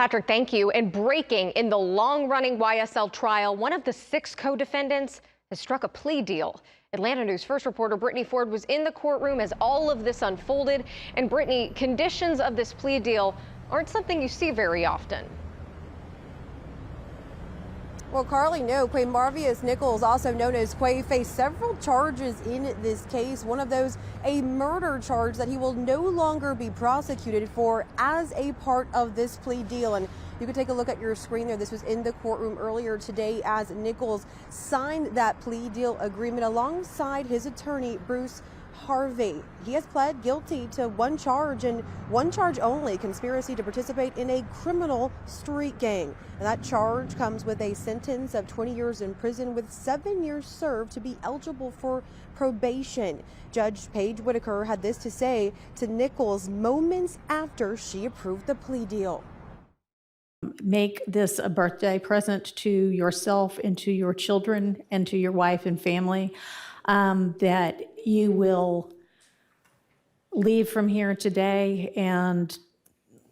Patrick, thank you. And breaking in the long-running YSL trial, one of the 6 co-defendants has struck a plea deal. Atlanta News First reporter Brittany Ford was in the courtroom as all of this unfolded. And Brittany, conditions of this plea deal aren't something you see very often. Well, Carly, no. Quamarvius Nichols, also known as Quay, faced several charges in this case. One of those, a murder charge that he will no longer be prosecuted for as a part of this plea deal. And you can take a look at your screen there. This was in the courtroom earlier today as Nichols signed that plea deal agreement alongside his attorney, Bruce Harvey. He has pled guilty to one charge and one charge only: conspiracy to participate in a criminal street gang. And that charge comes with a sentence of 20 years in prison with 7 years served to be eligible for probation. Judge Paige Whitaker had this to say to Nichols moments after she approved the plea deal. Make this a birthday present to yourself and to your children and to your wife and family, that you will leave from here today and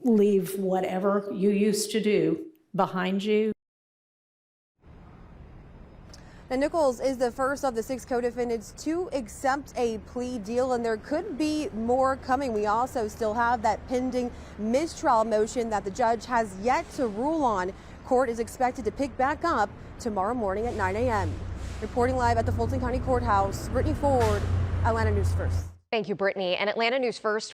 leave whatever you used to do behind you. Now, Nichols is the first of the 6 co-defendants to accept a plea deal, and there could be more coming. We also still have that pending mistrial motion that the judge has yet to rule on. Court is expected to pick back up tomorrow morning at 9 a.m. Reporting live at the Fulton County Courthouse, Brittany Ford, Atlanta News First. Thank you, Brittany. And Atlanta News First.